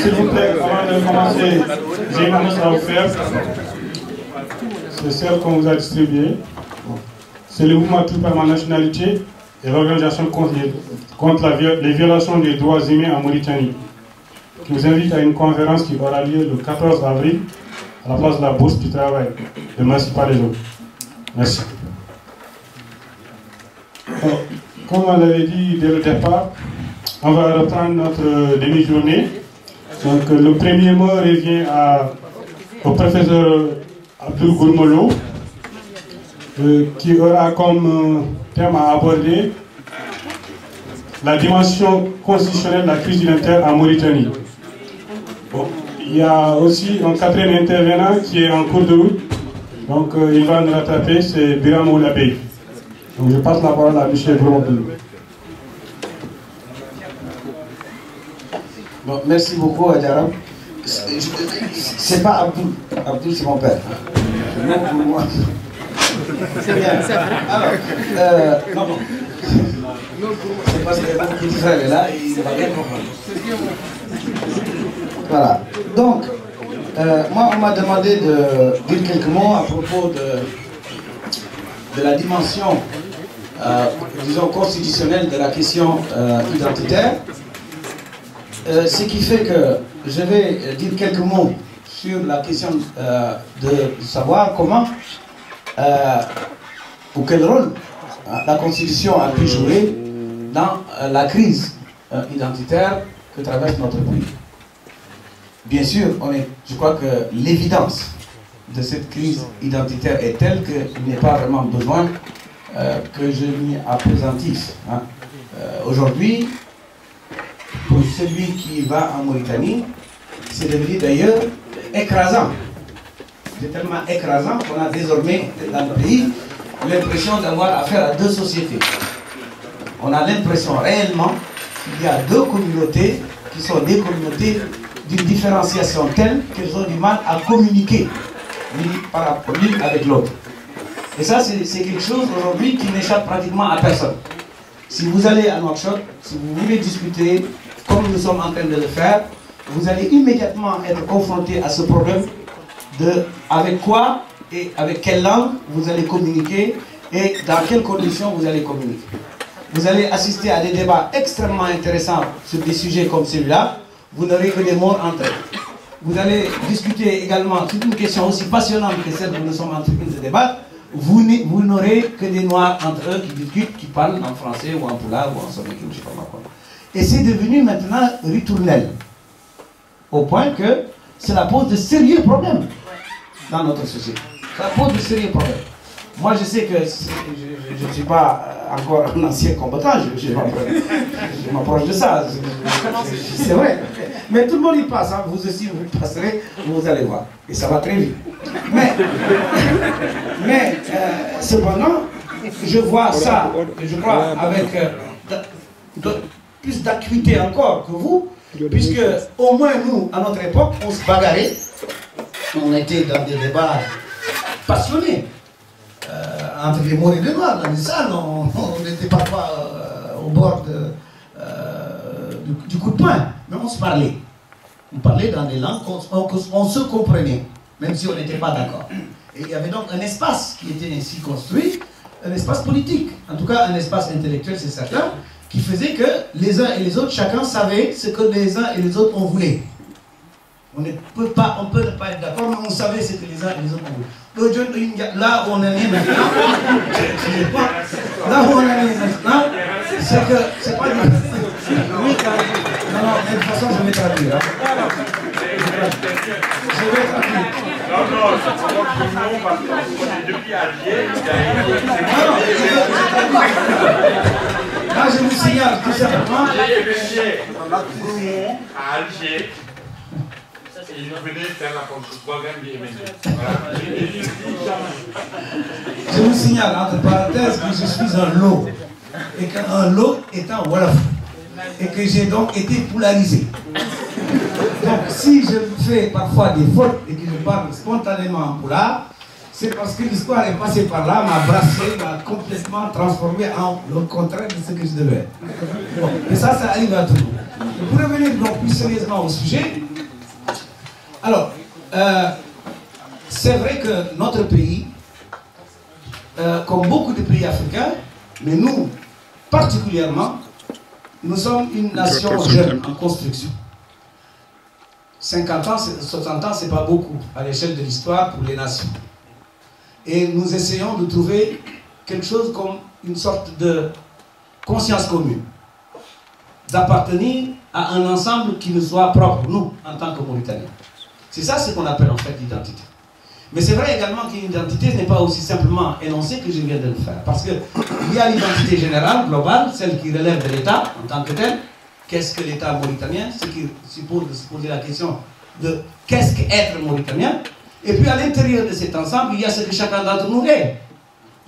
S'il vous plaît, avant de commencer, j'ai une annonce à vous faire. C'est celle qu'on vous a distribuée. C'est le mouvement Tout par ma nationalité et l'organisation contre les violations des droits humains en Mauritanie, qui vous invite à une conférence qui aura lieu le 14 avril à la place de la Bourse du Travail de Massy-Palaiseau. Merci. Alors, comme on l'avait dit dès le départ, on va reprendre notre demi-journée. Donc le premier mot revient au professeur Abdul Gourmolo, qui aura comme thème à aborder la dimension constitutionnelle de la crise identitaire en Mauritanie. Bon, il y a aussi un quatrième intervenant qui est en cours de route, donc il va nous rattraper, c'est Biram Oulabey. Donc je passe la parole à M. Gourmolo. Bon, merci beaucoup, Adjara. C'est pas Abdul. Abdul, c'est mon père. Non, pour moi. C'est bien. Alors, non. C'est parce que mon petit frère est là, il va bien comprendre. Voilà. Donc, moi, on m'a demandé de dire quelques mots à propos de la dimension, disons, constitutionnelle de la question identitaire. Ce qui fait que je vais dire quelques mots sur la question de savoir comment ou quel rôle la Constitution a pu jouer dans la crise identitaire que traverse notre pays. Bien sûr, je crois que l'évidence de cette crise identitaire est telle qu'il n'y a pas vraiment besoin que je m'y appesantive. Hein. Aujourd'hui, pour celui qui va en Mauritanie, c'est devenu d'ailleurs écrasant. C'est tellement écrasant qu'on a désormais dans le pays l'impression d'avoir affaire à deux sociétés. On a l'impression réellement qu'il y a deux communautés qui sont des communautés d'une différenciation telle qu'elles ont du mal à communiquer l'une avec l'autre. Et ça, c'est quelque chose aujourd'hui qui n'échappe pratiquement à personne. Si vous allez à Nouakchott, si vous voulez discuter, comme nous sommes en train de le faire, vous allez immédiatement être confronté à ce problème de avec quoi et avec quelle langue vous allez communiquer et dans quelles conditions vous allez communiquer. Vous allez assister à des débats extrêmement intéressants sur des sujets comme celui-là. Vous n'aurez que des morts entre eux. Vous allez discuter également sur une question aussi passionnante que celle que nous sommes en train de débattre. Vous n'aurez que des noirs entre eux qui discutent, qui parlent en français ou en poula ou en somalie, je ne sais pas quoi. Et c'est devenu maintenant ritournel. Au point que cela pose de sérieux problèmes dans notre société. Ça pose de sérieux problèmes. Moi, je sais que je ne suis pas encore un ancien combattant, je m'approche de ça. C'est vrai. Mais tout le monde y passe. Hein. Vous aussi, vous passerez, vous allez voir. Et ça va très vite. Mais cependant, je vois ça, je crois, avec plus d'acuité encore que vous, puisque au moins nous, à notre époque, on se bagarrait. On était dans des débats passionnés. Entre les morts et les noirs, dans les salles, on était parfois au bord du coup de poing. Mais on se parlait. On parlait dans des langues, on se comprenait, même si on n'était pas d'accord. Et il y avait donc un espace qui était ainsi construit, un espace politique, en tout cas un espace intellectuel, c'est certain, qui faisait que les uns et les autres, chacun savait ce que les uns et les autres on voulait. On peut ne pas être d'accord, mais on savait ce que les uns et les autres voulaient. Là où on en est maintenant, c'est que c'est pas du... Non, mais de toute façon, je vais traduire. Hein. Je vais traduire. Non, depuis Alger, là, je vous signale tout simplement. À Alger. Et je venais faire la propagande du MND. Je vous signale, entre parenthèses, que je suis un lot. Et qu'un lot étant Wolof. Et que j'ai donc été polarisé. Donc si je fais parfois des fautes et que je parle spontanément en poulard, c'est parce que l'histoire est passée par là, m'a brassé, m'a complètement transformé en le contraire de ce que je devais être. Bon, et ça arrive à tout le monde. Pour revenir donc plus sérieusement au sujet, alors, c'est vrai que notre pays, comme beaucoup de pays africains, mais nous particulièrement, nous sommes une nation jeune en construction. 50 ans, 60 ans, ce n'est pas beaucoup à l'échelle de l'histoire pour les nations. Et nous essayons de trouver quelque chose comme une sorte de conscience commune, d'appartenir à un ensemble qui nous soit propre, nous, en tant que Mauritaniens. C'est ça ce qu'on appelle en fait l'identité. Mais c'est vrai également qu'une identité n'est pas aussi simplement énoncée que je viens de le faire. Parce qu'il y a l'identité générale, globale, celle qui relève de l'État en tant que tel. Qu'est-ce que l'État mauritanien? Ce qui suppose de se poser la question de qu'est-ce qu'être mauritanien. Et puis à l'intérieur de cet ensemble, il y a ce que chacun d'entre nous est.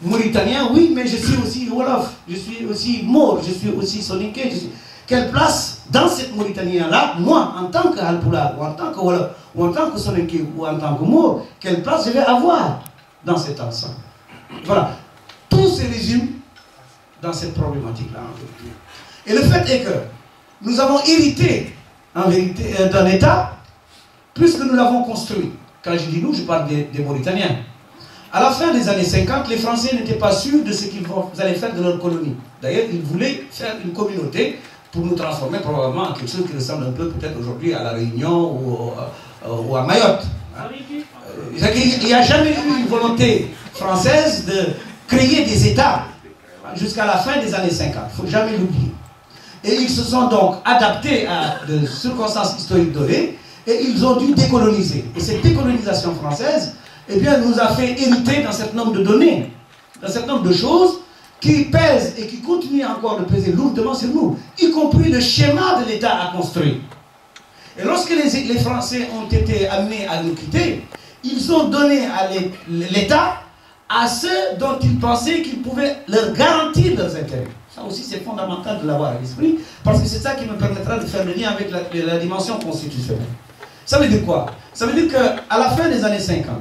Mauritanien, oui, mais je suis aussi Wolof, je suis aussi Maure, je suis aussi Soninké. Quelle place dans cette Mauritanie-là, moi, en tant que Halpulaar, ou en tant que Wolof, ou en tant que Soninké, ou en tant que Maure, quelle place je vais avoir dans cet ensemble? Voilà. Tout se résume dans cette problématique-là. Et le fait est que nous avons hérité, en vérité, d'un État, plus que nous l'avons construit. Quand je dis nous, je parle des Mauritaniens. À la fin des années 50, les Français n'étaient pas sûrs de ce qu'ils allaient faire de leur colonie. D'ailleurs, ils voulaient faire une communauté pour nous transformer probablement en quelque chose qui ressemble un peu peut-être aujourd'hui à La Réunion ou à Mayotte. Il n'y a jamais eu une volonté française de créer des États jusqu'à la fin des années 50. Il ne faut jamais l'oublier. Et ils se sont donc adaptés à des circonstances historiques données et ils ont dû décoloniser. Et cette décolonisation française, eh bien, nous a fait hériter d'un certain nombre de données, d'un certain nombre de choses qui pèsent et qui continuent encore de peser lourdement sur nous, y compris le schéma de l'État à construire. Et lorsque les Français ont été amenés à nous quitter, ils ont donné à l'État à ceux dont ils pensaient qu'ils pouvaient leur garantir leurs intérêts. Ça aussi, c'est fondamental de l'avoir à l'esprit, parce que c'est ça qui me permettra de faire le lien avec la dimension constitutionnelle. Ça veut dire quoi? Ça veut dire qu'à la fin des années 50,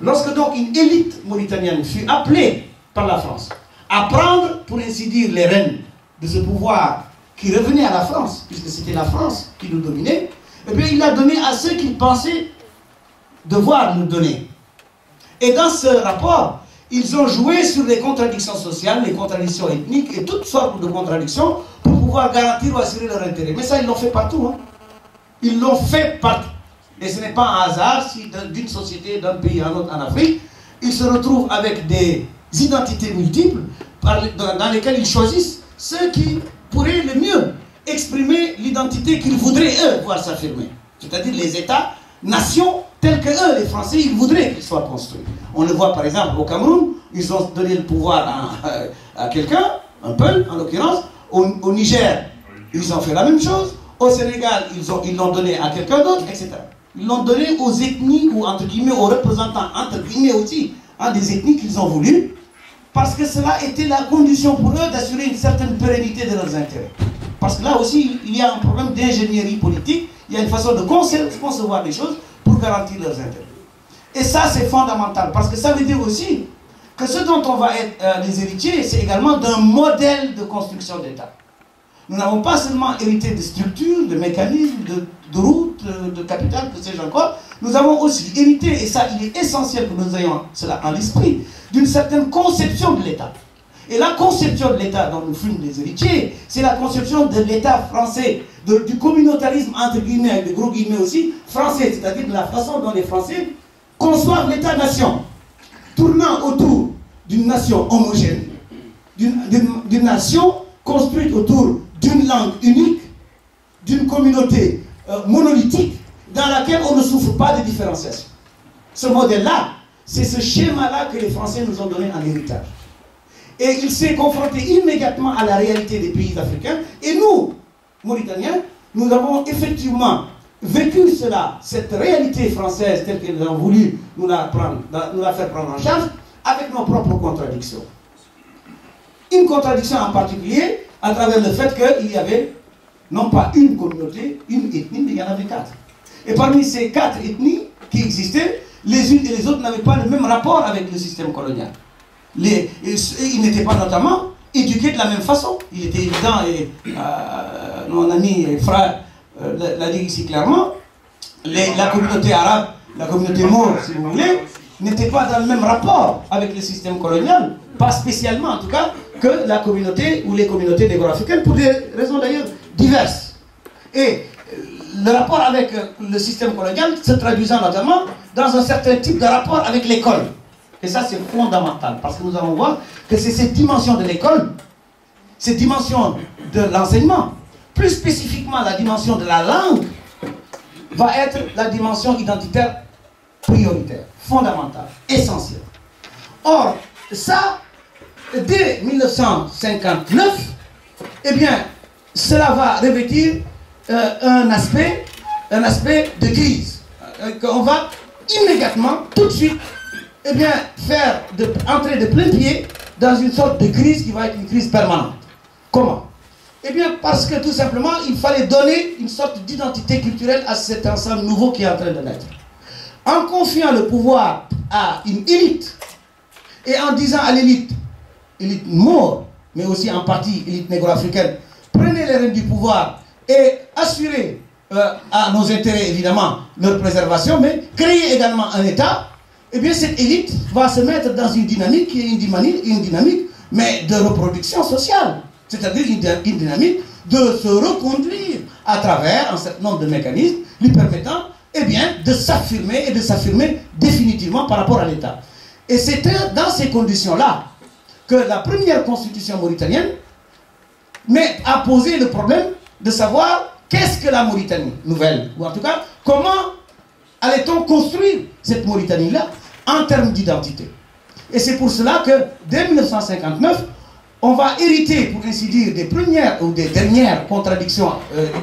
lorsque donc une élite mauritanienne fut appelée par la France à prendre, pour ainsi dire, les rênes de ce pouvoir qui revenait à la France, puisque c'était la France qui nous dominait, eh bien, il l'a donné à ceux qu'il pensait devoir nous donner. Et dans ce rapport, ils ont joué sur les contradictions sociales, les contradictions ethniques et toutes sortes de contradictions pour pouvoir garantir ou assurer leur intérêt. Mais ça, ils l'ont fait partout. Hein. Ils l'ont fait partout. Et ce n'est pas un hasard si d'une société, d'un pays à un autre en Afrique, ils se retrouvent avec des identités multiples dans lesquelles ils choisissent ceux qui pourraient le mieux exprimer l'identité qu'ils voudraient, eux, voir s'affirmer. C'est-à-dire les États, nations, tels que eux, les Français, ils voudraient qu'ils soient construits. On le voit par exemple au Cameroun, ils ont donné le pouvoir à quelqu'un, un peuple en l'occurrence. Au Niger, ils ont fait la même chose. Au Sénégal, ils l'ont donné à quelqu'un d'autre, etc. Ils l'ont donné aux ethnies, ou entre guillemets aux représentants, entre guillemets aussi, des ethnies qu'ils ont voulu, parce que cela était la condition pour eux d'assurer une certaine pérennité de leurs intérêts. Parce que là aussi, il y a un problème d'ingénierie politique, il y a une façon de concevoir les choses pour garantir leurs intérêts. Et ça, c'est fondamental, parce que ça veut dire aussi que ce dont on va être les héritiers, c'est également d'un modèle de construction d'État. Nous n'avons pas seulement hérité de structures, de mécanismes, de routes, de capital, que sais-je encore. Nous avons aussi hérité, et ça, il est essentiel que nous ayons cela en l'esprit, d'une certaine conception de l'État. Et la conception de l'État dont nous fûmes les héritiers, c'est la conception de l'État français, du communautarisme, entre guillemets, avec des gros guillemets aussi, français, c'est-à-dire de la façon dont les Français conçoivent l'État-nation, tournant autour d'une nation homogène, d'une nation construite autour d'une langue unique, d'une communauté monolithique, dans laquelle on ne souffre pas de différenciation. Ce modèle-là, c'est ce schéma-là que les Français nous ont donné en héritage. Et il s'est confronté immédiatement à la réalité des pays africains. Et nous, Mauritaniens, nous avons effectivement vécu cela, cette réalité française telle qu'ils ont voulu nous la faire prendre en charge, avec nos propres contradictions. Une contradiction en particulier, à travers le fait qu'il y avait, non pas une communauté, une ethnie, mais il y en avait 4. Et parmi ces 4 ethnies qui existaient, les unes et les autres n'avaient pas le même rapport avec le système colonial. Ils n'étaient pas notamment éduqués de la même façon. Il était évident, et mon ami et frère l'a dit ici clairement, la communauté arabe, la communauté maure, si vous voulez, n'était pas dans le même rapport avec le système colonial, pas spécialement en tout cas, que la communauté ou les communautés négro-africaines, pour des raisons d'ailleurs diverses. Et le rapport avec le système colonial se traduisant notamment dans un certain type de rapport avec l'école. Et ça c'est fondamental, parce que nous allons voir que c'est cette dimension de l'école, cette dimension de l'enseignement, plus spécifiquement la dimension de la langue, va être la dimension identitaire prioritaire, fondamentale, essentielle. Or, ça, dès 1959, eh bien, cela va revêtir un aspect de crise. On va immédiatement, tout de suite, eh bien, entrer de plein pied dans une sorte de crise qui va être une crise permanente. Comment? Eh bien, parce que tout simplement, il fallait donner une sorte d'identité culturelle à cet ensemble nouveau qui est en train de naître. En confiant le pouvoir à une élite, et en disant à l'élite, élite maure, mais aussi en partie élite négro-africaine, prenez les rênes du pouvoir et assurez à nos intérêts, évidemment, leur préservation, mais créez également un État, eh bien cette élite va se mettre dans une dynamique qui est une dynamique, mais de reproduction sociale. C'est-à-dire une dynamique de se reconduire à travers un certain nombre de mécanismes lui permettant, eh bien, de s'affirmer et de s'affirmer définitivement par rapport à l'État. Et c'était dans ces conditions-là que la première constitution mauritanienne a posé le problème de savoir qu'est-ce que la Mauritanie nouvelle, ou en tout cas, comment allait-on construire cette Mauritanie-là en termes d'identité. Et c'est pour cela que, dès 1959, on va hériter, pour ainsi dire, des premières ou des dernières contradictions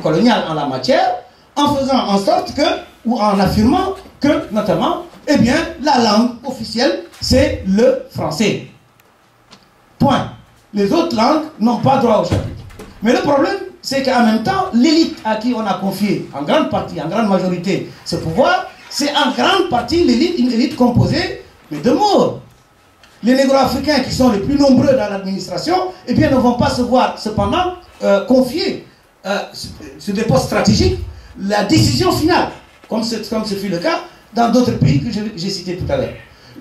coloniales en la matière, en faisant en sorte que, ou en affirmant que, notamment, eh bien, la langue officielle, c'est le français. Point. Les autres langues n'ont pas droit au chapitre. Mais le problème, c'est qu'en même temps, l'élite à qui on a confié, en grande partie, en grande majorité, ce pouvoir, c'est en grande partie l'élite, une élite composée de Maures. Les négro-africains qui sont les plus nombreux dans l'administration, eh bien, ne vont pas se voir cependant confier sur des postes stratégiques la décision finale, comme ce fut le cas dans d'autres pays que j'ai cités tout à l'heure.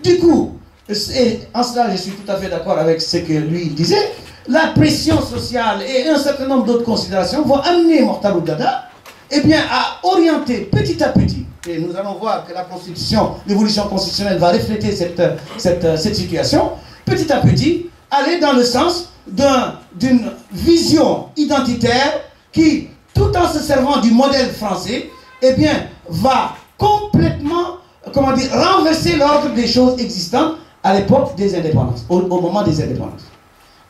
Du coup, et en cela je suis tout à fait d'accord avec ce que lui disait, la pression sociale et un certain nombre d'autres considérations vont amener Mortal Oudada, eh bien, à orienter petit à petit, et nous allons voir que la constitution, l'évolution constitutionnelle va refléter cette situation, petit à petit, aller dans le sens d'une vision identitaire qui, tout en se servant du modèle français, eh bien, va complètement, comment dire, renverser l'ordre des choses existantes à l'époque des indépendances, au moment des indépendances.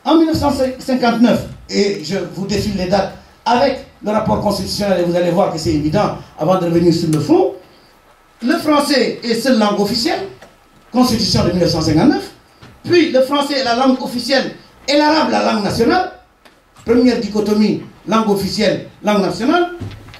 En 1959, et je vous défile les dates avec le rapport constitutionnel, et vous allez voir que c'est évident avant de revenir sur le fond, le français est seule langue officielle, constitution de 1959, puis le français est la langue officielle et l'arabe la langue nationale, première dichotomie, langue officielle, langue nationale,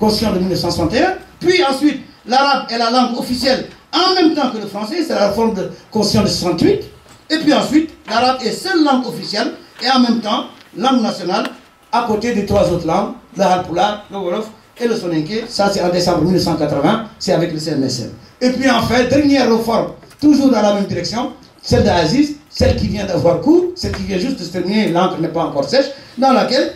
constitution de 1961, puis ensuite l'arabe est la langue officielle en même temps que le français, c'est la réforme de constitution de 68, et puis ensuite l'arabe est seule langue officielle et en même temps langue nationale à côté des trois autres langues, le Halpulaar, le Wolof et le Soninké. Ça c'est en décembre 1980, c'est avec le CNSM. Et puis enfin, dernière réforme, toujours dans la même direction, celle d'Aziz, celle qui vient d'avoir cours, celle qui vient juste de se terminer, l'encre n'est pas encore sèche, dans laquelle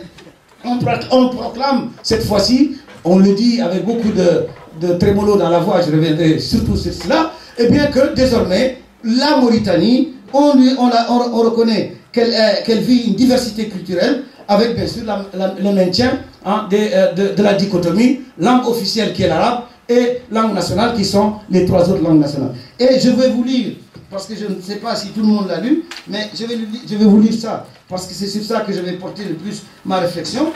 on proclame cette fois-ci, on le dit avec beaucoup de trémolo dans la voix, je reviendrai surtout sur cela, et bien que désormais, la Mauritanie, on reconnaît qu'elle vit une diversité culturelle, avec bien sûr le maintien de la dichotomie, langue officielle qui est l'arabe, et langue nationale qui sont les trois autres langues nationales. Et je vais vous lire, parce que je ne sais pas si tout le monde l'a lu, mais je vais vous lire ça, parce que c'est sur ça que je vais porter le plus ma réflexion,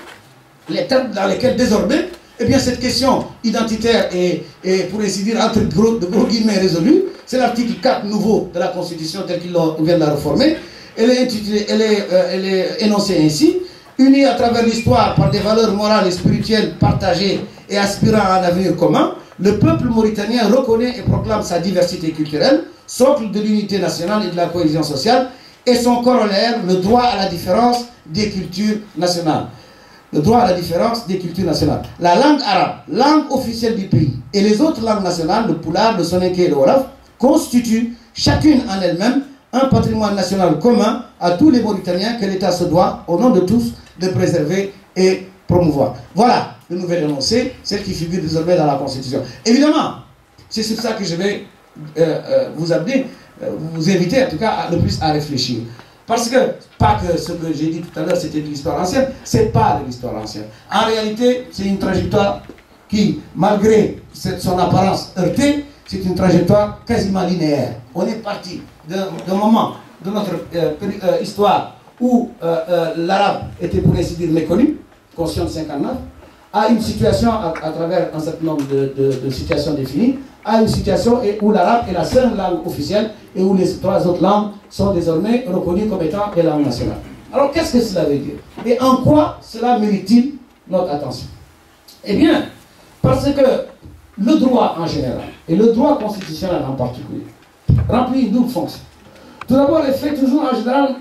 les termes dans lesquels désormais, eh bien cette question identitaire est pour ainsi dire entre de gros guillemets résolue. C'est l'article 4 nouveau de la Constitution tel qu'il vient de la réformer. Elle est énoncée ainsi: unis à travers l'histoire par des valeurs morales et spirituelles partagées et aspirant à un avenir commun, Le peuple mauritanien reconnaît et proclame sa diversité culturelle, socle de l'unité nationale et de la cohésion sociale, et son corollaire, le droit à la différence des cultures nationales. Le droit à la différence des cultures nationales. La langue arabe, langue officielle du pays, et les autres langues nationales, le Pulaar, le Soninké et le Wolof, constituent chacune en elle-même un patrimoine national commun à tous les Mauritaniens que l'État se doit, au nom de tous, de préserver et promouvoir. Voilà le nouvel énoncé, celle qui figure désormais dans la Constitution. Évidemment, c'est sur ça que je vais vous amener, vous inviter en tout cas le plus à réfléchir. Parce que, pas que ce que j'ai dit tout à l'heure c'était de l'histoire ancienne, c'est pas de l'histoire ancienne. En réalité, c'est une trajectoire qui, malgré son apparence heurtée, c'est une trajectoire quasiment linéaire. On est parti d'un moment de notre histoire où l'arabe était pour ainsi dire méconnu, conscient de 59, à une situation, à travers un certain nombre de situations définies, à une situation où l'arabe est la seule langue officielle et où les trois autres langues sont désormais reconnues comme étant des langues nationales. Alors qu'est-ce que cela veut dire? Et en quoi cela mérite-t-il notre attention? Eh bien, parce que le droit en général, et le droit constitutionnel en particulier, remplit une double fonction. Tout d'abord, il fait toujours en général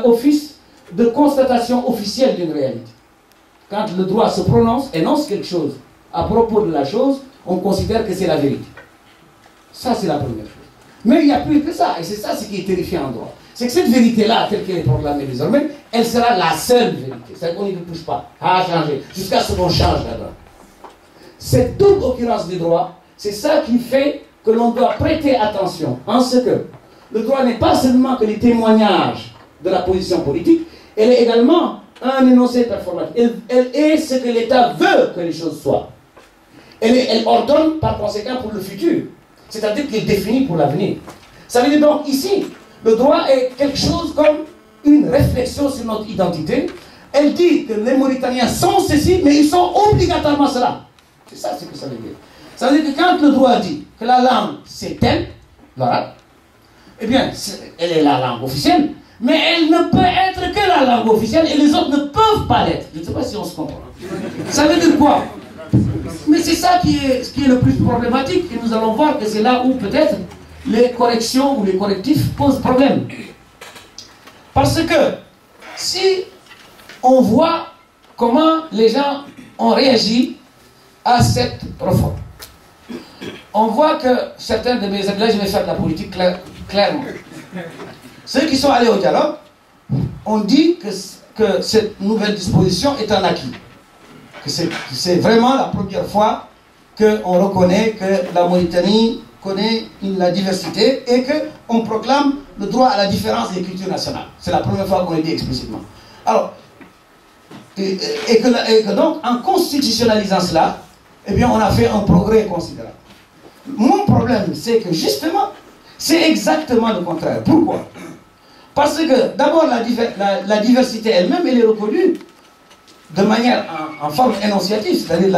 office de constatation officielle d'une réalité. Quand le droit se prononce, énonce quelque chose à propos de la chose, on considère que c'est la vérité. Ça, c'est la première chose. Mais il n'y a plus que ça, et c'est ça ce qui est terrifiant en droit. C'est que cette vérité-là, telle qu'elle est proclamée désormais, elle sera la seule vérité. C'est-à-dire qu'on n'y touche pas, à changer, jusqu'à ce qu'on change là-dedans. Cette double occurrence des droits, c'est ça qui fait que l'on doit prêter attention en ce que le droit n'est pas seulement que les témoignages de la position politique, elle est également un énoncé performatif. Elle est ce que l'État veut que les choses soient. Elle ordonne par conséquent pour le futur. C'est-à-dire qu'il définit pour l'avenir. Ça veut dire donc ici, le droit est quelque chose comme une réflexion sur notre identité. Elle dit que les Mauritaniens sont ceci, mais ils sont obligatoirement cela. C'est ça ce que ça veut dire. Ça veut dire que quand le droit dit que la langue c'est telle, l'arabe, eh bien, elle est la langue officielle, mais elle ne peut être que la langue officielle et les autres ne peuvent pas l'être. Je ne sais pas si on se comprend. Ça veut dire quoi? Mais c'est ça qui est le plus problématique et nous allons voir que c'est là où peut-être les corrections ou les correctifs posent problème. Parce que si on voit comment les gens ont réagi à cette réforme, on voit que certains de mes amis, là je vais faire de la politique clairement, ceux qui sont allés au dialogue ont dit que cette nouvelle disposition est un acquis. Que c'est vraiment la première fois qu'on reconnaît que la Mauritanie connaît la diversité et qu'on proclame le droit à la différence des cultures nationales. C'est la première fois qu'on le dit explicitement. Alors, et que donc, en constitutionnalisant cela, eh bien, on a fait un progrès considérable. Mon problème, c'est que justement, c'est exactement le contraire. Pourquoi? Parce que, d'abord, la diversité elle-même, elle est reconnue de manière en forme énonciative, c'est-à-dire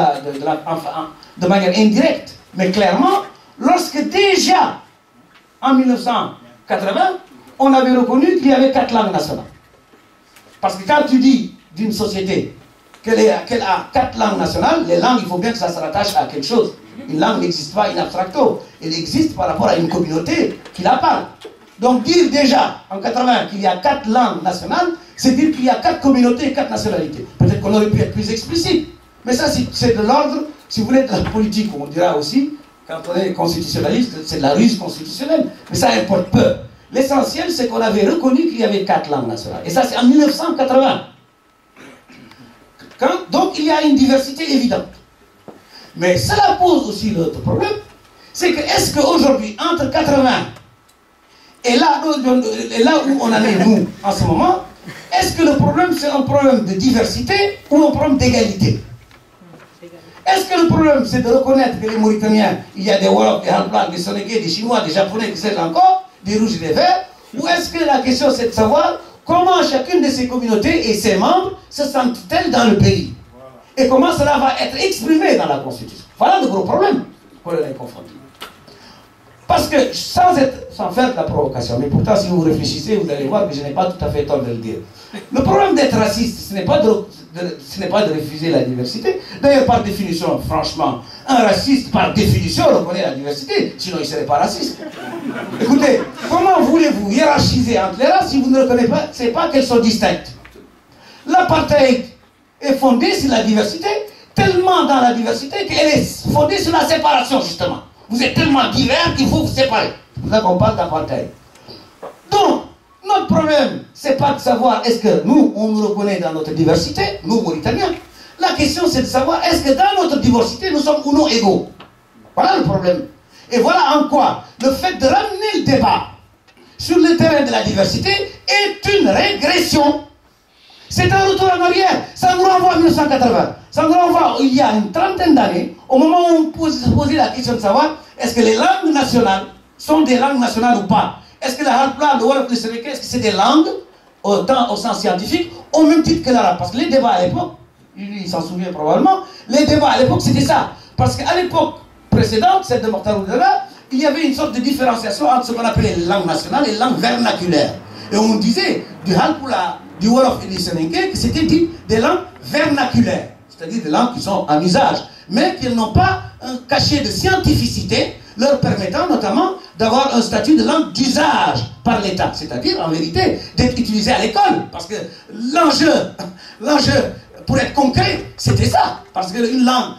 de manière indirecte. Mais clairement, lorsque déjà, en 1980, on avait reconnu qu'il y avait 4 langues nationales. Parce que quand tu dis d'une société qu'elle a 4 langues nationales, les langues, il faut bien que ça se rattache à quelque chose. Une langue n'existe pas in abstracto. Elle existe par rapport à une communauté qui la parle. Donc dire déjà, en 80, qu'il y a 4 langues nationales, c'est dire qu'il y a 4 communautés et 4 nationalités. Peut-être qu'on aurait pu être plus explicite. Mais ça, c'est de l'ordre, si vous voulez, de la politique. On dira aussi, quand on est constitutionnaliste, c'est de la ruse constitutionnelle. Mais ça importe peu. L'essentiel, c'est qu'on avait reconnu qu'il y avait 4 langues nationales. Et ça, c'est en 1980. Donc, il y a une diversité évidente. Mais cela pose aussi l'autre problème, c'est que est-ce qu'aujourd'hui, entre 80 et là où on en est, nous, en ce moment, est-ce que le problème, c'est un problème de diversité ou un problème d'égalité? Est-ce que le problème, c'est de reconnaître que les Mauritaniens, il y a des Wolofs, des Halplas, des Soninké, des Chinois, des Japonais, qui sont encore, des Rouges et des Verts? Ou est-ce que la question, c'est de savoir comment chacune de ces communautés et ses membres se sentent-elles dans le pays? Et comment cela va être exprimé dans la Constitution? Voilà le gros problème qu'on est confronté. Parce que, sans faire de la provocation, mais pourtant si vous réfléchissez, vous allez voir que je n'ai pas tout à fait tort de le dire. Le problème d'être raciste, ce n'est pas de refuser la diversité. D'ailleurs, par définition, franchement, un raciste, par définition, reconnaît la diversité, sinon il ne serait pas raciste. Écoutez, comment voulez-vous hiérarchiser entre les races si vous ne reconnaissez pas qu'elles sont distinctes? L'apartheid est fondé sur la diversité, tellement dans la diversité qu'elle est fondée sur la séparation, justement. Vous êtes tellement divers qu'il faut vous séparer. C'est pour ça qu'on parle d'apartheid. Donc, notre problème, c'est pas de savoir est-ce que nous, on nous reconnaît dans notre diversité, nous, Mauritaniens. La question, c'est de savoir est-ce que dans notre diversité, nous sommes ou non égaux. Voilà le problème. Et voilà en quoi le fait de ramener le débat sur le terrain de la diversité est une régression. C'est un retour en arrière. Ça nous renvoie à 1980. Ça nous renvoie il y a une trentaine d'années, au moment où on se posait la question de savoir est-ce que les langues nationales sont des langues nationales ou pas. Est-ce que la Halpla, le Wolof, le Sénégal, est-ce que c'est des langues au sens scientifique, au même titre que l'arabe? Parce que les débats à l'époque, il s'en souvient probablement, les débats à l'époque c'était ça. Parce qu'à l'époque précédente, celle de Mokhtar Ould-Daddah, il y avait une sorte de différenciation entre ce qu'on appelait les langues nationales et les langues vernaculaires. Et on disait du Halpla, du Wolof et du Sénégal que c'était dit des langues vernaculaires, c'est-à-dire des langues qui sont en usage, mais qui n'ont pas un cachet de scientificité leur permettant notamment d'avoir un statut de langue d'usage par l'État, c'est-à-dire en vérité d'être utilisé à l'école, parce que l'enjeu, pour être concret, c'était ça, parce qu'une langue,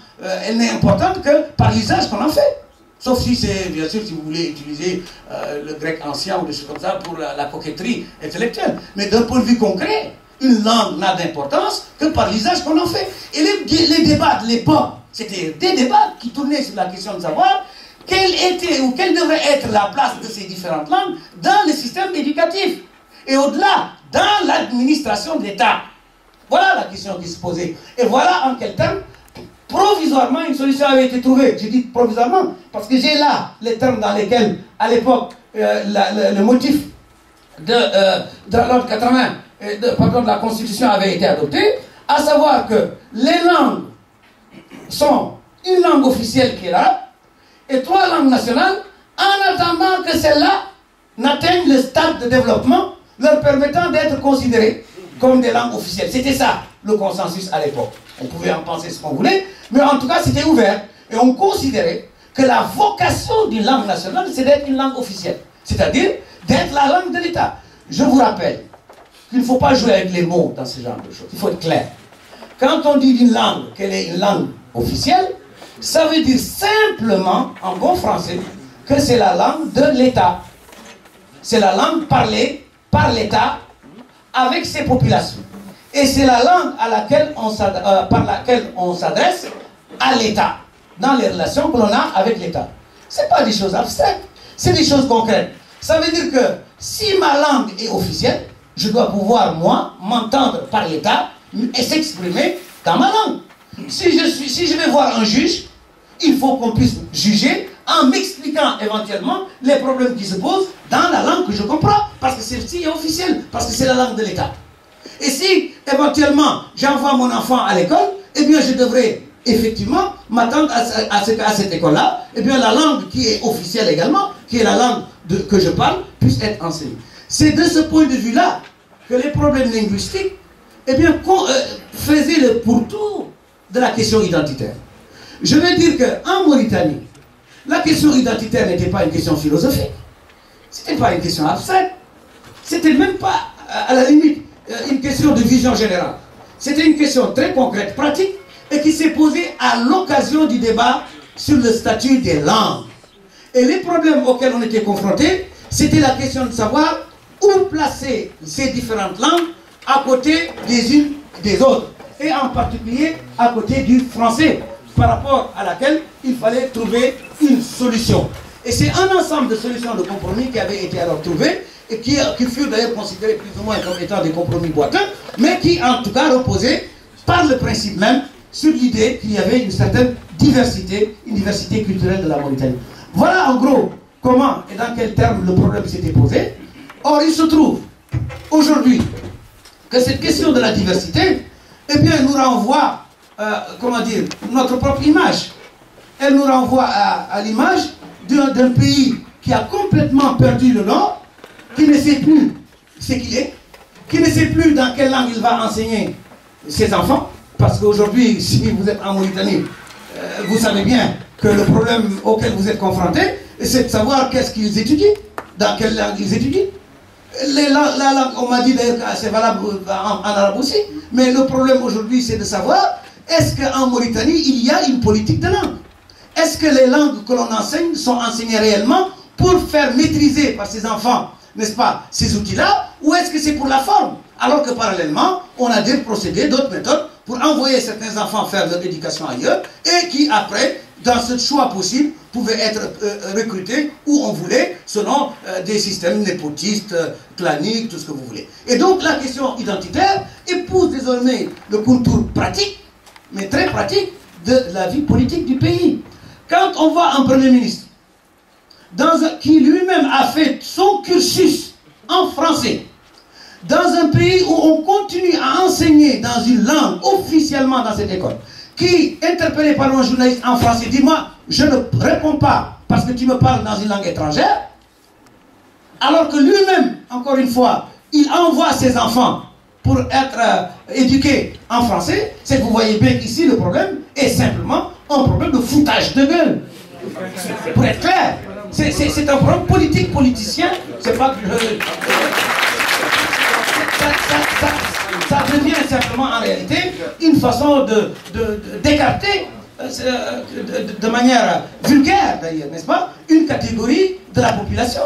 elle n'est importante que par l'usage qu'on en fait. Sauf si c'est, bien sûr, si vous voulez utiliser le grec ancien ou des choses comme ça pour la coquetterie intellectuelle. Mais d'un point de vue concret, une langue n'a d'importance que par l'usage qu'on en fait. Et les débats de l'époque, c'était des débats qui tournaient sur la question de savoir quelle était ou quelle devrait être la place de ces différentes langues dans le système éducatif. Et au-delà, dans l'administration de l'État. Voilà la question qui se posait. Et voilà en quel terme provisoirement, une solution avait été trouvée. Je dis provisoirement parce que j'ai là les termes dans lesquels, à l'époque, le motif de l'ordre 80, de la Constitution avait été adopté, à savoir que les langues sont une langue officielle qui est l'arabe et 3 langues nationales, en attendant que celles-là n'atteignent le stade de développement leur permettant d'être considérées comme des langues officielles. C'était ça, le consensus à l'époque. On pouvait en penser ce qu'on voulait, mais en tout cas, c'était ouvert. Et on considérait que la vocation d'une langue nationale, c'est d'être une langue officielle. C'est-à-dire d'être la langue de l'État. Je vous rappelle qu'il ne faut pas jouer avec les mots dans ce genre de choses. Il faut être clair. Quand on dit d'une langue qu'elle est une langue officielle, ça veut dire simplement, en bon français, que c'est la langue de l'État. C'est la langue parlée par l'État avec ses populations. Et c'est la langue par laquelle on s'adresse à l'État, dans les relations que l'on a avec l'État. Ce n'est pas des choses abstraites, c'est des choses concrètes. Ça veut dire que si ma langue est officielle, je dois pouvoir, moi, m'entendre par l'État et s'exprimer dans ma langue. Si je vais voir un juge, il faut qu'on puisse juger en m'expliquant éventuellement les problèmes qui se posent dans la langue que je comprends, parce que celle-ci est officielle, parce que c'est la langue de l'État. Et si, éventuellement, j'envoie mon enfant à l'école, eh bien, je devrais effectivement m'attendre à cette école-là, eh bien, la langue qui est officielle également, qui est la langue que je parle, puisse être enseignée. C'est de ce point de vue-là que les problèmes linguistiques, eh bien, faisaient le pourtour de la question identitaire. Je veux dire qu'en Mauritanie, la question identitaire n'était pas une question philosophique, c'était pas une question abstraite, c'était même pas, à la limite, une question de vision générale. C'était une question très concrète, pratique, et qui s'est posée à l'occasion du débat sur le statut des langues. Et les problèmes auxquels on était confrontés, c'était la question de savoir où placer ces différentes langues à côté des unes des autres, et en particulier à côté du français, par rapport à laquelle il fallait trouver une solution. Et c'est un ensemble de solutions de compromis qui avaient été alors trouvées, et qui furent d'ailleurs considérés plus ou moins comme étant des compromis boiteux, mais qui en tout cas reposaient par le principe même sur l'idée qu'il y avait une certaine diversité, une diversité culturelle de la Mauritanie. Voilà en gros comment et dans quels termes le problème s'était posé. Or il se trouve aujourd'hui que cette question de la diversité, eh bien, nous renvoie, comment dire, notre propre image. Elle nous renvoie à l'image d'un pays qui a complètement perdu le nord, qui ne sait plus ce qu'il est, qui ne sait plus dans quelle langue il va enseigner ses enfants, parce qu'aujourd'hui, si vous êtes en Mauritanie, vous savez bien que le problème auquel vous êtes confrontés, c'est de savoir qu'est-ce qu'ils étudient, dans quelle langue ils étudient. La langue, on m'a dit d'ailleurs que c'est valable en arabe aussi, mais le problème aujourd'hui, c'est de savoir, est-ce qu'en Mauritanie, il y a une politique de langue? Est-ce que les langues que l'on enseigne sont enseignées réellement pour faire maîtriser par ces enfants, n'est-ce pas, ces outils-là, ou est-ce que c'est pour la forme? Alors que parallèlement, on a des procédés, d'autres méthodes pour envoyer certains enfants faire leur éducation ailleurs et qui après, dans ce choix possible, pouvaient être recrutés où on voulait selon des systèmes népotistes, claniques, tout ce que vous voulez. Et donc la question identitaire épouse désormais le contour pratique, mais très pratique, de la vie politique du pays. Quand on voit un Premier ministre qui lui-même a fait son cursus en français, dans un pays où on continue à enseigner dans une langue officiellement dans cette école, qui, interpellé par un journaliste en français, dit « Moi, je ne réponds pas parce que tu me parles dans une langue étrangère », alors que lui-même, encore une fois, il envoie ses enfants pour être éduqués en français, c'est que vous voyez bien qu'ici, le problème est simplement un problème de foutage de gueule. Pour être clair, c'est un problème politique, politicien, c'est pas... Ça devient simplement en réalité une façon d'écarter de manière vulgaire d'ailleurs, n'est-ce pas, une catégorie de la population.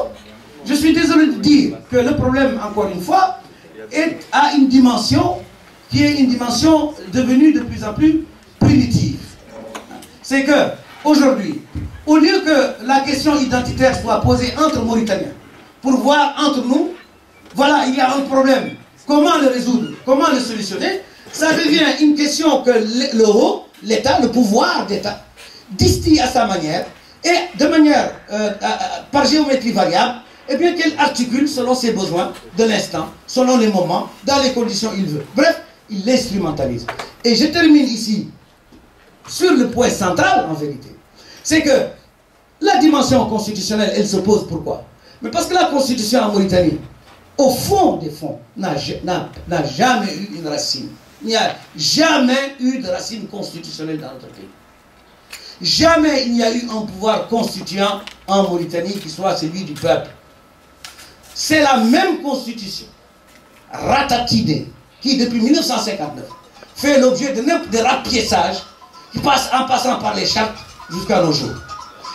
Je suis désolé de dire que le problème, encore une fois, a une dimension qui est une dimension devenue de plus en plus primitive. C'est que aujourd'hui, au lieu que la question identitaire soit posée entre Mauritaniens, pour voir entre nous, voilà, il y a un problème. Comment le résoudre? Comment le solutionner? Ça devient une question que l'État, le pouvoir d'État, distille à sa manière, et de manière, par géométrie variable, et bien qu'elle articule selon ses besoins de l'instant, selon les moments, dans les conditions qu'il veut. Bref, il l'instrumentalise. Et je termine ici sur le point central, en vérité. C'est que la dimension constitutionnelle, elle se pose pourquoi? Mais parce que la Constitution en Mauritanie, au fond des fonds, n'a jamais eu une racine. Il n'y a jamais eu de racine constitutionnelle dans notre pays. Jamais il n'y a eu un pouvoir constituant en Mauritanie qui soit celui du peuple. C'est la même constitution, ratatinée, qui depuis 1959 fait l'objet de rapiéçage, qui passe en passant par les chartes jusqu'à nos jours.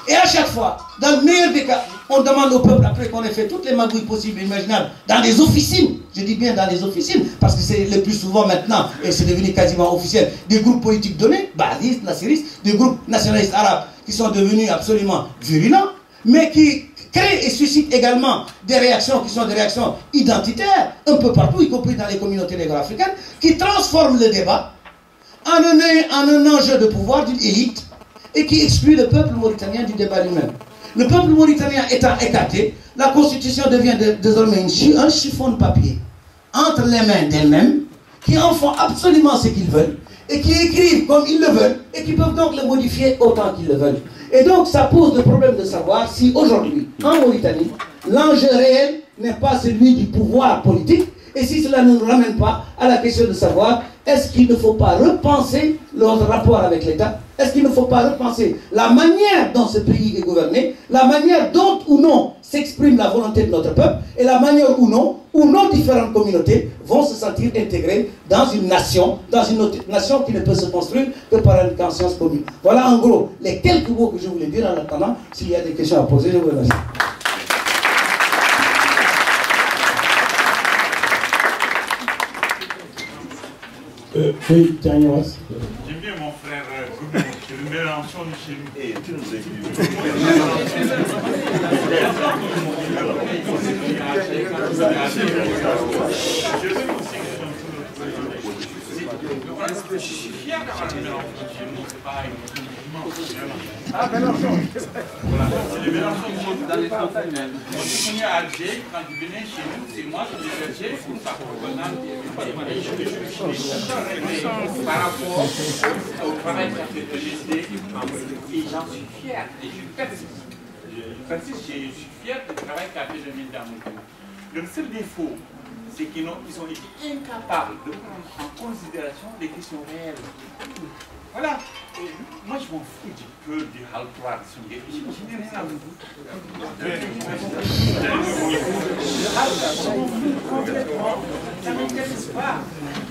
Et à chaque fois, dans le meilleur des cas, on demande au peuple, après qu'on ait fait toutes les magouilles possibles et imaginables, dans des officines, je dis bien dans des officines, parce que c'est le plus souvent maintenant, et c'est devenu quasiment officiel, des groupes politiques donnés, baadistes, nassiristes, des groupes nationalistes arabes qui sont devenus absolument virulents, mais qui créent et suscitent également des réactions qui sont des réactions identitaires, un peu partout, y compris dans les communautés négro-africaines, qui transforment le débat en un enjeu de pouvoir d'une élite, et qui exclut le peuple mauritanien du débat lui-même. Le peuple mauritanien étant écarté, la Constitution devient désormais un chiffon de papier entre les mains d'elles-mêmes, qui en font absolument ce qu'ils veulent, et qui écrivent comme ils le veulent, et qui peuvent donc le modifier autant qu'ils le veulent. Et donc ça pose le problème de savoir si aujourd'hui, en Mauritanie, l'enjeu réel n'est pas celui du pouvoir politique, et si cela ne nous ramène pas à la question de savoir, est-ce qu'il ne faut pas repenser notre rapport avec l'État? Est-ce qu'il ne faut pas repenser la manière dont ce pays est gouverné, la manière dont ou non s'exprime la volonté de notre peuple, et la manière ou non nos différentes communautés vont se sentir intégrées dans une nation qui ne peut se construire que par une conscience commune. Voilà en gros les quelques mots que je voulais dire en attendant. S'il y a des questions à poser, je vous remercie. Oui, dernier mot. J'aime bien mon frère Goubou, c'est le Mélenchon de chez nous. Et tu nous je suis fier d'avoir le Mélenchon de chez nous, c'est pareil. Ah, Mélenchon. Voilà, c'est le Mélenchon de chez nous. Dans les campagnes. Moi, je suis venu à Alger, quand il venait chez nous, c'est moi qui l'ai cherché pour sa propagande. Et je suis par rapport au travail qu'a fait le GC, et j'en suis fier, et je persiste, je suis fier du travail qu'a fait le ministre. Le seul défaut c'est qu'ils ont été incapables de prendre en considération les questions réelles. Voilà. Et moi, je m'en fous du peu du Halplar. Je n'ai rien à vous. Ça ne m'intéresse pas.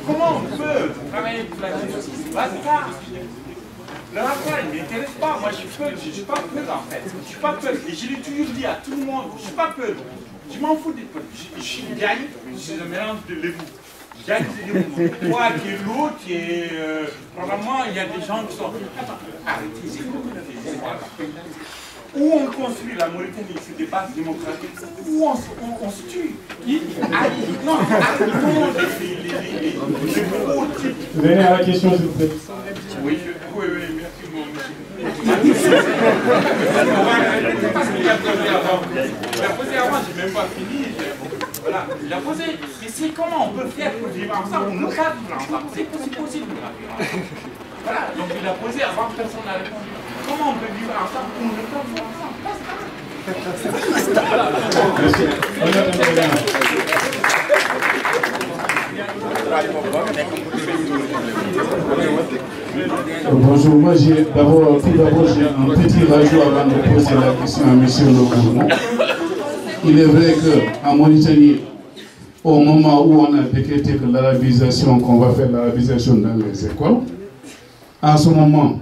Comment on peut travailler pour la justice? Basta. Le Halplar, il ne m'intéresse pas. Moi, je suis pas peur en fait. Je ne suis pas peur. Et je l'ai toujours dit à tout le monde. Je ne suis pas peur. Je m'en fous des peurs. Je suis gagne. Je suis un mélange de l'égout. Toi qui est lourd, qui est. Probablement, il y a des gens qui sont. Arrêtez, c'est où on construit la Mauritanie sur des bases démocratiques, où on se tue. Non, arrêtons les gros types. Venez à la question, s'il vous plaît. Oui, merci, mon monsieur. Parce qu'il a posé avant. Il a posé avant, je n'ai même pas fini. Voilà, il a posé. Mais c'est comment on peut faire pour vivre ensemble? On ne peut pas vivre ensemble. C'est possible de vivre ensemble. Voilà, donc il a posé avant que personne n'a répondu. Comment on peut vivre ensemble? On ne peut pas vivre ensemble. Bonjour, moi tout d'abord j'ai un petit rajout avant de poser la question à M. Logourmont. Il est vrai qu'en Mauritanie, au moment où on a décrété que l'arabisation, qu'on va faire l'arabisation dans les écoles, en ce moment,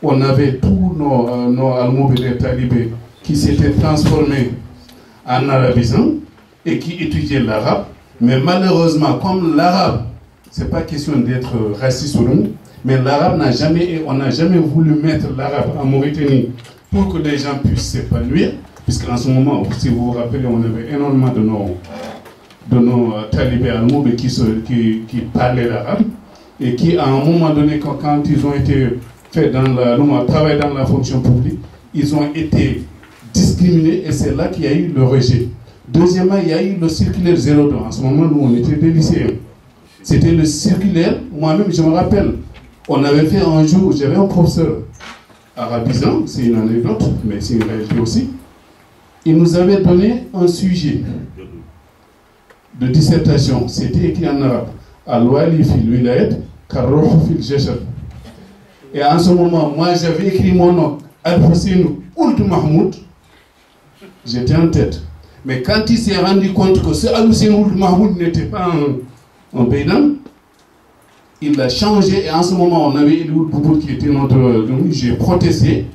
on avait tous nos almoubés talibés qui s'étaient transformés en arabisants et qui étudiaient l'arabe. Mais malheureusement, comme l'arabe, c'est pas question d'être raciste ou non, mais l'arabe on n'a jamais voulu mettre l'arabe en Mauritanie pour que les gens puissent s'épanouir, puisqu'en ce moment, si vous vous rappelez, on avait énormément de nos talibés almoubés qui parlaient l'arabe et qui, à un moment donné, quand ils ont été faits travailler dans la fonction publique, ils ont été discriminés et c'est là qu'il y a eu le rejet. Deuxièmement, il y a eu le circulaire 02. En ce moment, nous, on était des lycéens. C'était le circulaire, moi-même, je me rappelle, on avait fait un jour, j'avais un professeur arabisant, c'est une anecdote, mais c'est une réalité aussi. Il nous avait donné un sujet de dissertation, c'était écrit en arabe. Al-Wali fil wilayat, Karroh fil Jeshar. Et en ce moment, moi, j'avais écrit mon nom, Al-Hussein Ould Mahmoud, j'étais en tête. Mais quand il s'est rendu compte que ce Al-Hussein Ould Mahmoud n'était pas un Bénin, il l'a changé et en ce moment, on avait Eloud Bouboud qui était notre. J'ai protesté.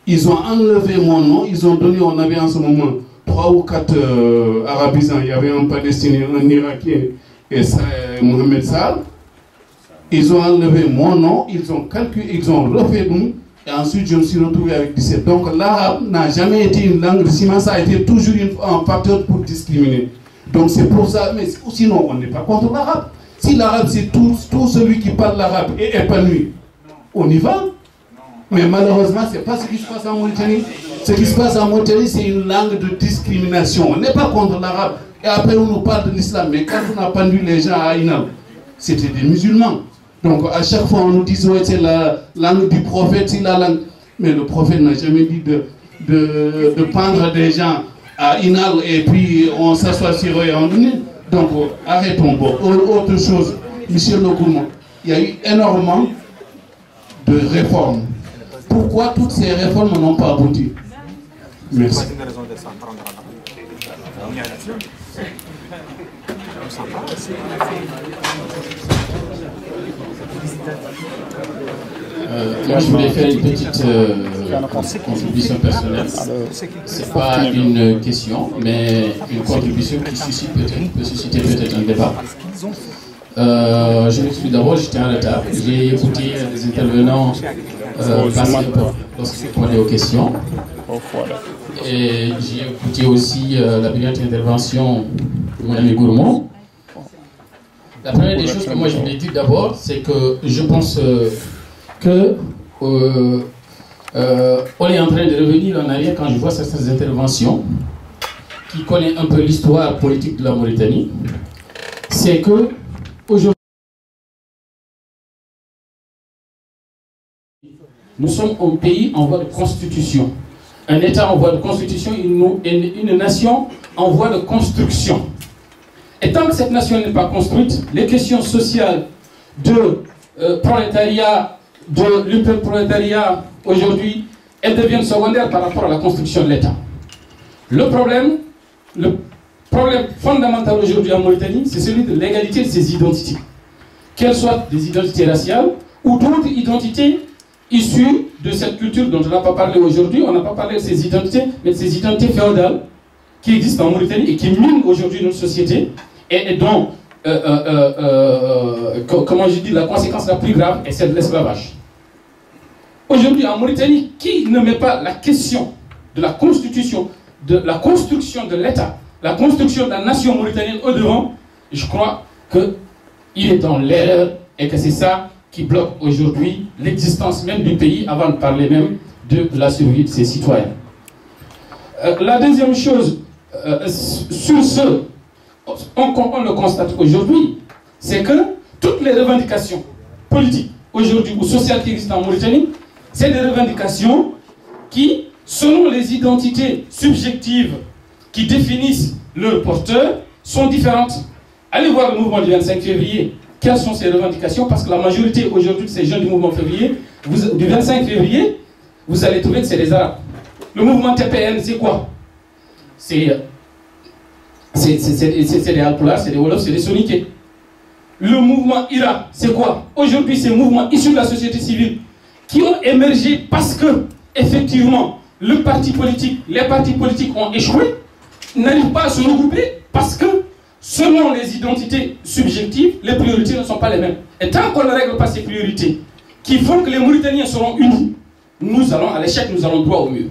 Ils ont enlevé mon nom, ils ont donné, on avait en ce moment 3 ou 4 arabisants. Il y avait un Palestinien, un Irakien et Mohamed Saad. Ils ont enlevé mon nom, ils ont calculé, ils ont refait nous. Et ensuite, je me suis retrouvé avec 17. Donc, l'arabe n'a jamais été une langue de ciment, ça a été toujours un facteur pour discriminer. Donc, c'est pour ça, mais sinon, on n'est pas contre l'arabe. Si l'arabe, c'est tout celui qui parle l'arabe est épanoui, on y va. Mais malheureusement, ce n'est pas ce qui se passe en Mauritanie. Ce qui se passe en Mauritanie, c'est une langue de discrimination. On n'est pas contre l'arabe. Et après, on nous parle de l'islam. Mais quand on a pendu les gens à Inal, c'était des musulmans. Donc, à chaque fois, on nous dit, ouais, c'est la langue du prophète, c'est la langue. Mais le prophète n'a jamais dit de pendre des gens à Inal et puis on s'assoit sur eux et on dit. Donc, arrêtons. Bon, autre chose, M. Logourmont, il y a eu énormément de réformes. Pourquoi toutes ces réformes n'ont pas abouti? Merci. Moi, je voulais faire une petite contribution personnelle. Ce n'est pas une question, mais une contribution qui peut susciter peut-être un débat. Je m'explique d'abord, j'étais en retard. J'ai écouté les intervenants passer lorsqu'ils répondaient aux questions. Et j'ai écouté aussi la brillante intervention de mon ami Gourmont. La première des choses que moi je voulais dire d'abord, c'est que je pense que on est en train de revenir en arrière quand je vois certaines interventions qui connaissent un peu l'histoire politique de la Mauritanie. C'est que aujourd'hui, nous sommes un pays en voie de constitution. Un État en voie de constitution, une nation en voie de construction. Et tant que cette nation n'est pas construite, les questions sociales de prolétariat, de l'hyperprolétariat aujourd'hui, elles deviennent secondaires par rapport à la construction de l'État. Le problème fondamental aujourd'hui en Mauritanie, c'est celui de l'égalité de ces identités. Qu'elles soient des identités raciales ou d'autres identités issues de cette culture dont on n'a pas parlé aujourd'hui. On n'a pas parlé de ces identités, mais de ces identités féodales qui existent en Mauritanie et qui minent aujourd'hui notre société et dont, comment je dis, la conséquence la plus grave est celle de l'esclavage. Aujourd'hui en Mauritanie, qui ne met pas la question de la constitution, de la construction de l'État, la construction de la nation mauritanienne au devant, je crois qu'il est dans l'erreur et que c'est ça qui bloque aujourd'hui l'existence même du pays avant de parler même de la survie de ses citoyens. La deuxième chose, sur ce, on le constate aujourd'hui, c'est que toutes les revendications politiques aujourd'hui ou sociales qui existent en Mauritanie, c'est des revendications qui, selon les identités subjectives qui définissent le porteur, sont différentes. Allez voir le mouvement du 25 février. Quelles sont ces revendications? Parce que la majorité aujourd'hui de ces jeunes du mouvement février, du 25 février, vous allez trouver que c'est les Arabes. Le mouvement TPN, c'est quoi? C'est des Alpulaar, c'est des Wolofs, c'est des Soninké. Le mouvement IRA, c'est quoi? Aujourd'hui, c'est un mouvement issu de la société civile qui ont émergé parce que, effectivement, les partis politiques ont échoué, n'arrivent pas à se regrouper parce que, selon les identités subjectives, les priorités ne sont pas les mêmes. Et tant qu'on ne règle pas ces priorités, qui font que les Mauritaniens seront unis, nous allons à l'échec, nous allons droit au mur.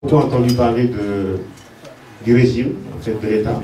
J'ai entendu parler du régime, en fait, de l'État.